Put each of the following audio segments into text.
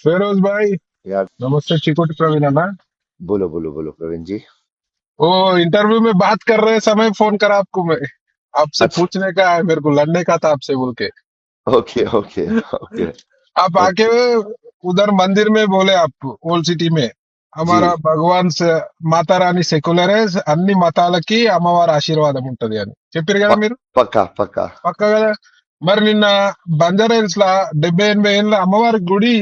फिरोज भाई। यार। नमस्ते चिकोटी प्रवीण है ना। बोलो बोलो बोलो प्रवीण जी। वो इंटरव्यू में बात कर रहे समय फोन करा आपको मैं। आपसे अच्छा। पूछने का है, मेरे को लड़ने का था आपसे बोल के। ओके ओके ओके आप आके ओके। उधर मंदिर में बोले आप ओल्ड सिटी में जी। हमारा भगवान से మాతా రాణి సెక్యులరే అన్ని మతాలకి అమ్మవారి ఆశీర్వాదం ఉంటది అని చెప్పారు కదా మీరు. पक्का पक्का। పక్కా కదా. మరి నిన్న బంజారా హిల్స్ లా 70-80 ఏళ్ళ అమ్మవారి గుడి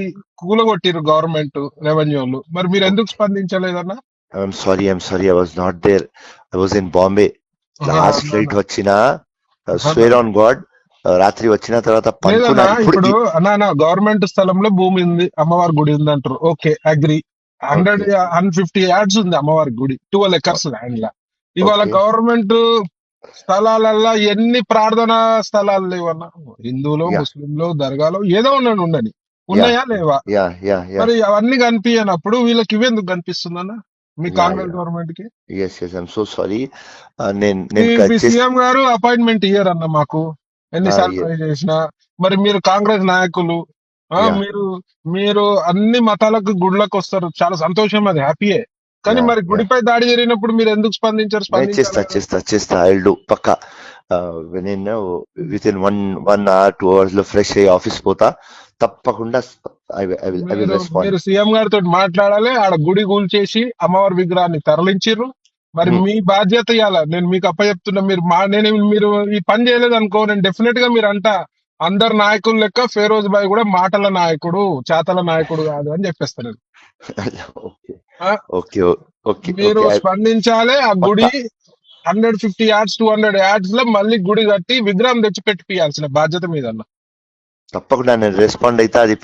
కూలగొట్టిరు గవర్నమెంట్ రెవెన్యూ వాళ్ళు. మరి మీరు ఎందుకు okay. స్పందించలేదన్న. I'm sorry, I was not there. I was in Bombay. Last flight వచ్చిన స్వేర్ ఆన్ గాడ్ రాత్రి వచ్చిన తర్వాత లేదన్నా పనుకున్నాను ఇప్పుడు ఇప్పుడు అన్నా గవర్నమెంట్ స్థలంలో భూమి ఉంది అమ్మవారి గుడి ఉంది అంటారు. Okay agree. Hundred okay 150 yards ఉంది అమ్మవారి గుడి 12 ఎకర్స్ ల్యాండ్ లా. ఇవాళ ఓకే గవర్నమెంట్ స్థలాలల్లో ఎన్ని ప్రార్థనా స్థలాలు లేవన్నా. హిందువులు యా ముస్లింలు దర్గాలు ఏదో ఉన్నాడు ఉండని యా ఉన్నాయా లేవా. యా యా యా మరి అవన్నీ కనిపించినప్పుడు వీళ్ళకి ఇవెందుకు కనిపిస్తుందన్న మీ యా కాంగ్రెస్ యా గవర్నమెంట్ కి. Yes yes I'm so sorry. నేను మీ నేను మీ చేసి సీఎం గారు అపాయింట్మెంట్ ఇయ్యారన్న మాకు ఎన్నిసార్లు ట్రై చేసినా. మరి మీరు కాంగ్రెస్ నాయకులు. యా మీరు మీరు అన్ని మతాలకు గుడ్లకు వస్తారు, చాలా సంతోషం, అది హ్యాపీయే. కానీ యా మరి యా గుడిపై దాడి జరిగినప్పుడు మీరు ఎందుకు స్పందించారు, నేను స్పందించాలి కదా. చేస్తా ఐ డూ పక్కా. నేను with in one hour 2 hours లో ఫ్రెష్ అయ్యి ఆఫీస్ పోతా తప్పకుండా. ఐ విల్ మీరు రెస్పాండ్. మీరు సీఎం గారితో మాట్లాడాలి. ఆడ గుడి కూల్చేసి అమ్మవారి విగ్రహాన్ని తరలించిర్రు. మరి మీ బాధ్యత ఇవ్వాల. నేను మీకు అప్పచెప్తున్నా. మీరు ఈ పని చేయలేదు అనుకో, నేను డెఫినెట్ గా మీరు అంట అందరు నాయకులు లెక్క ఫేరోజ్ భాయ్ కూడా మాటల నాయకుడు, చాతల నాయకుడు కాదు అని చెప్పేస్తాను. ఓకే ఆ, ఓకే ఓకే మీరు ఓకే స్పందించాలి. ఆ గుడి పక్కా 150 యార్డ్స్ 200 యార్డ్స్ లో మళ్ళీ గుడి కట్టి విగ్రహం తెచ్చి పెట్టిపియాల్సిన బాధ్యత మీద అన్న. తప్పకుండా నేను రెస్పాండ్ అయితే అది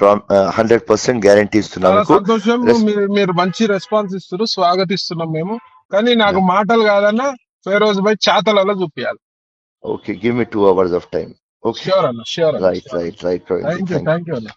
100% గ్యారంటీ ఇస్తున్నా చాలా మీకు. సంతోషం. మీరు మీరు మంచి రెస్పాన్స్ ఇస్తారు, స్వాగతిస్తున్నాం మేము. కానీ నాకు మాటలు కాదన్న, ఫేరోజ్ భాయ్ చాతలలో చూపించాలి. Okay give me 2 hours of time. Okay sure అన్న, ష్యూర్ అన్న. Right right right Praveen ji thank you thank thank you అన్న.